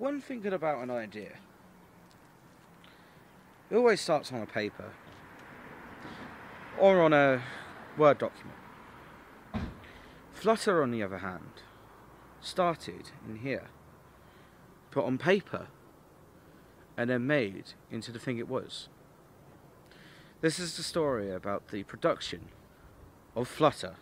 when thinking about an idea, it always starts on a paper or on a Word document. Flutter, on the other hand, started in here, put on paper, and then made into the thing it was. This is the story about the production of Flutter.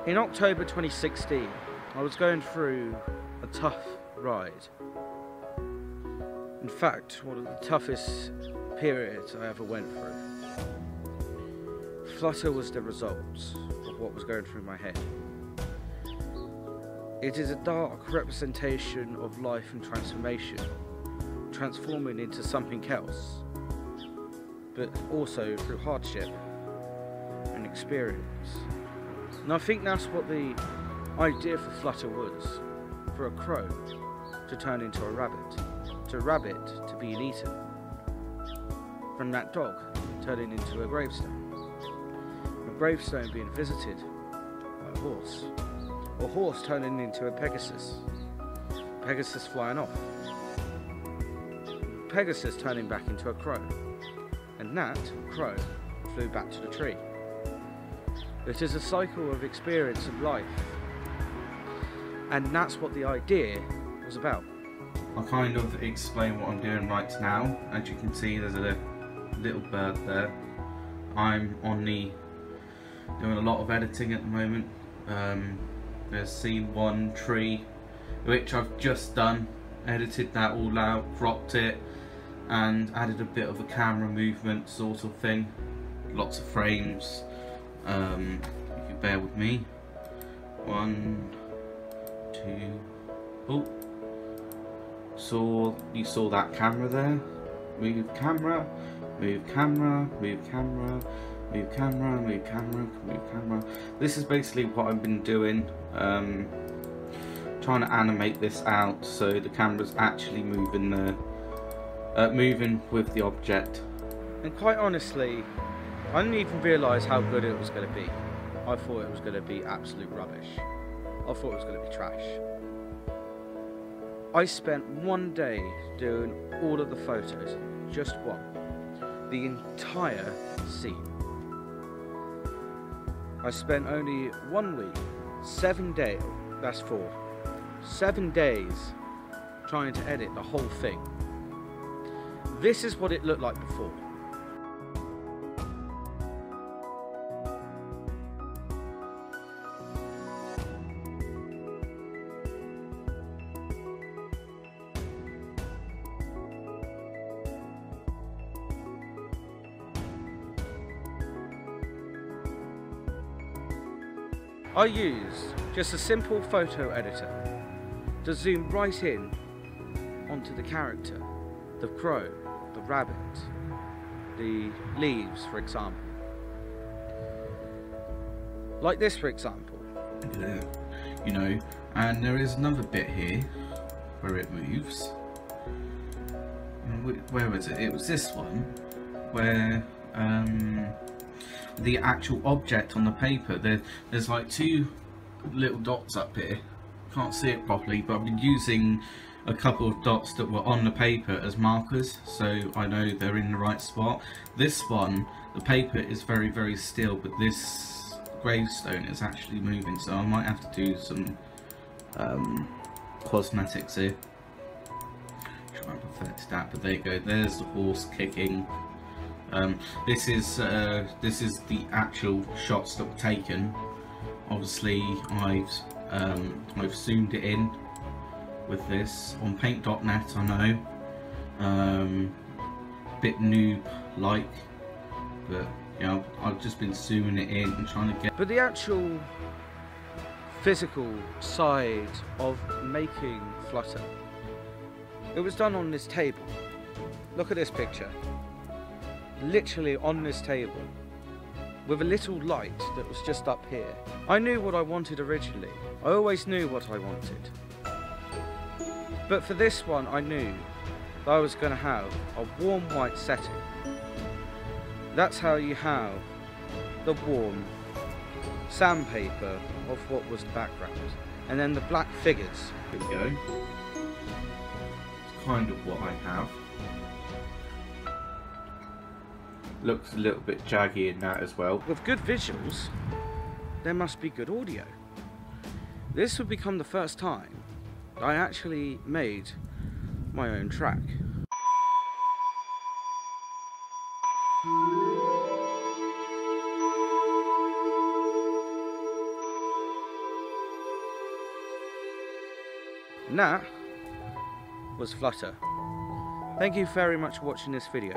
In October 2016, I was going through a tough ride. In fact, one of the toughest periods I ever went through. Flutter was the result of what was going through my head. It is a dark representation of life and transformation, transforming into something else, but also through hardship and experience. And I think that's what the idea for Flutter was, for a crow to turn into a rabbit to be eaten, from that dog turning into a gravestone being visited by a horse turning into a Pegasus flying off, Pegasus turning back into a crow, and that crow flew back to the tree. It is a cycle of experience of life, and that's what the idea was about. I'll kind of explain what I'm doing right now. As you can see, there's a little bird there. I'm doing a lot of editing at the moment. There's scene 1, tree, which I've just done, edited that all out, cropped it, and added a bit of a camera movement sort of thing. Lots of frames. If you bear with me. 1, 2. Oh, you saw that camera there. Move camera, move camera, move camera, move camera, move camera, move camera. This is basically what I've been doing. Trying to animate this out so the camera's actually moving moving with the object. And quite honestly, I didn't even realise how good it was going to be. I thought it was going to be absolute rubbish. I thought it was going to be trash. I spent one day doing all of the photos, just one. The entire scene. I spent only 1 week, 7 days, that's 4. 7 days trying to edit the whole thing. This is what it looked like before. I used just a simple photo editor to zoom right in onto the character, the crow, the rabbit, the leaves, for example. Like this, for example. Yeah, you know, and there is another bit here where it moves. Where was it? It was this one where the actual object on the paper, there's like 2 little dots up here. Can't see it properly, but I've been using a couple of dots that were on the paper as markers, so I know they're in the right spot. This one, the paper is very, very still, but this gravestone is actually moving, so I might have to do some cosmetics here. Try and perfect that, but there you go. There's the horse kicking. This is the actual shots that were taken. Obviously, I've zoomed it in with this on paint.net. I know, bit noob-like, but you know, I've just been zooming it in and trying to get. But the actual physical side of making Flutter It was done on this table. Look at this picture. Literally on this table, with a little light that was just up here. I knew what I wanted originally. I always knew what I wanted. But for this one, I knew that I was going to have a warm white setting. That's how you have the warm sandpaper of what was the background. And then the black figures. Here we go. It's kind of what I have. Looks a little bit jaggy in that as well. With good visuals, there must be good audio. This would become the first time I actually made my own track. And that was Flutter. Thank you very much for watching this video.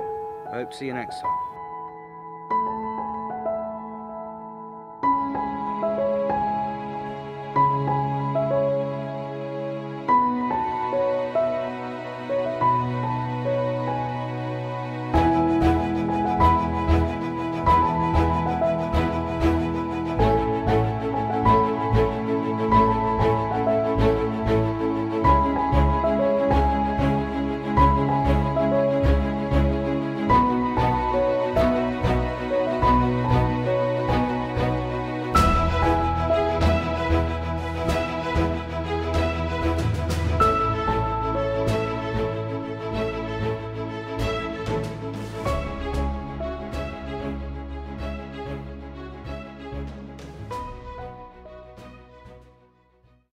I hope to see you next time.